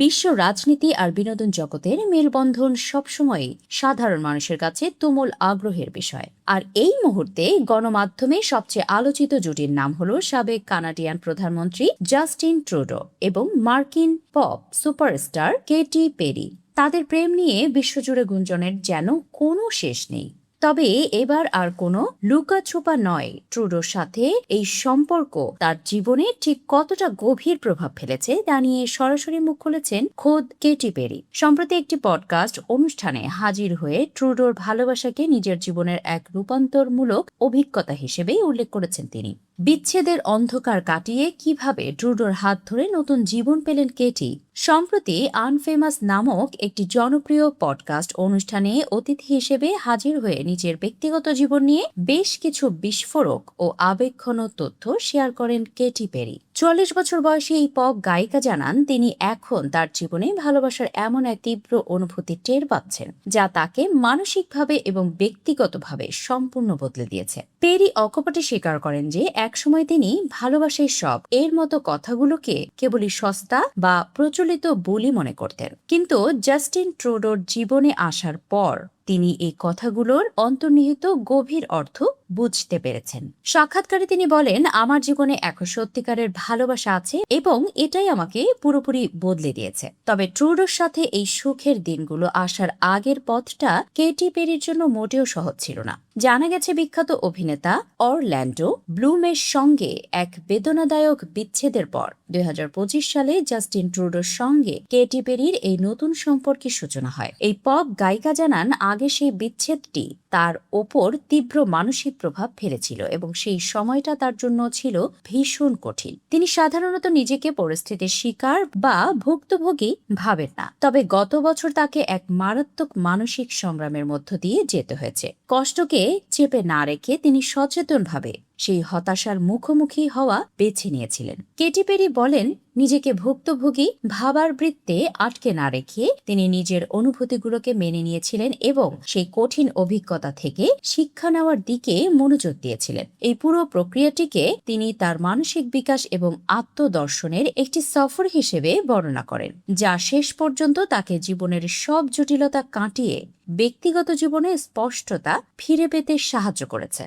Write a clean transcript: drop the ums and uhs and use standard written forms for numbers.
বিশ্ব রাজনীতি আর বিনোদন জগতের মেলবন্ধন সবসময়ই সাধারণ মানুষের কাছে তুমুল আগ্রহের বিষয়। আর এই মুহূর্তে গণমাধ্যমে সবচেয়ে আলোচিত জুটির নাম হলো সাবেক কানাডিয়ান প্রধানমন্ত্রী জাস্টিন ট্রুডো এবং মার্কিন পপ সুপারস্টার কেটি পেরি। তাদের প্রেম নিয়ে বিশ্বজুড়ে গুঞ্জনের যেন কোনো শেষ নেই। তবে এবার আর কোনো লুকাছুপা নয়, ট্রুডোর সাথে এই সম্পর্ক তার জীবনে ঠিক কতটা গভীর প্রভাব ফেলেছে তা নিয়ে সরাসরি মুখ খুলেছেন খোদ কেটি পেরি। সম্প্রতি একটি পডকাস্ট অনুষ্ঠানে হাজির হয়ে ট্রুডোর ভালোবাসাকে নিজের জীবনের এক রূপান্তরমূলক অভিজ্ঞতা হিসেবেই উল্লেখ করেছেন তিনি। বিচ্ছেদের অন্ধকার কাটিয়ে কিভাবে ট্রুডোর হাত ধরে নতুন জীবন পেলেন কেটি। সম্প্রতি আনফেমাস নামক একটি জনপ্রিয় পডকাস্ট অনুষ্ঠানে অতিথি হিসেবে হাজির হয়ে নিজের ব্যক্তিগত জীবন নিয়ে বেশ কিছু বিস্ফোরক ও আবেগঘন তথ্য শেয়ার করেন কেটি পেরি। ৪০ বছর বয়সী এই পপ গায়িকা জানান তিনি এখন তার জীবনে ভালোবাসার এমন এক তীব্র অনুভূতি টের পাচ্ছেন যা তাকে মানসিকভাবে এবং ব্যক্তিগতভাবে সম্পূর্ণ বদলে দিয়েছে। পেরি অকপটে স্বীকার করেন যে একসময় তিনি ভালোবাসাই সব এর মতো কথাগুলোকে কেবলই সস্তা বা প্রচলিত বলি মনে করতেন, কিন্তু জাস্টিন ট্রুডোর জীবনে আসার পর তিনি এই কথাগুলোর অন্তর্নিহিত গভীর অর্থ বুঝতে পেরেছেন। সাক্ষাৎকারে তিনি বলেন, আমার জীবনে এখন সত্যিকারের ভালোবাসা আছে এবং এটাই আমাকে পুরোপুরি বদলে দিয়েছে। তবে ট্রুডোর সাথে এই সুখের দিনগুলো আসার আগের পথটা কেটি পেরির জন্য মোটেও সহজ ছিল না। জানা গেছে বিখ্যাত অভিনেতা অরল্যান্ডো ব্লুমের সঙ্গে এক বেদনাদায়ক বিচ্ছেদের পর ২০২৫ সালে জাস্টিন ট্রুডোর সঙ্গে কেটি পেরির এই নতুন সম্পর্কের সূচনা হয়। এই পপ গায়িকা জানান আগে সেই বিচ্ছেদটি তার ওপর তীব্র মানসিক প্রভাব ফেলেছিল এবং সেই সময়টা তার জন্য ছিল ভীষণ কঠিন। তিনি সাধারণত নিজেকে পরিস্থিতির শিকার বা ভুক্তভোগী ভাবেন না, তবে গত বছর তাকে এক মারাত্মক মানসিক সংগ্রামের মধ্য দিয়ে যেতে হয়েছে। কষ্টকে চেপে না রেখে তিনি সচেতনভাবে সেই হতাশার মুখোমুখি হওয়া বেছে নিয়েছিলেন। কেটি পেরি বলেন, নিজেকে ভুক্তভোগী ভাবার বৃত্তে আটকে না রেখে তিনি নিজের অনুভূতিগুলোকে মেনে নিয়েছিলেন এবং সেই কঠিন অভিজ্ঞতা থেকে শিক্ষা নেওয়ার দিকে মনোযোগ দিয়েছিলেন। এই পুরো প্রক্রিয়াটিকে তিনি তার মানসিক বিকাশ এবং আত্মদর্শনের একটি সফর হিসেবে বর্ণনা করেন, যা শেষ পর্যন্ত তাকে জীবনের সব জটিলতা কাটিয়ে ব্যক্তিগত জীবনে স্পষ্টতা ফিরে পেতে সাহায্য করেছে।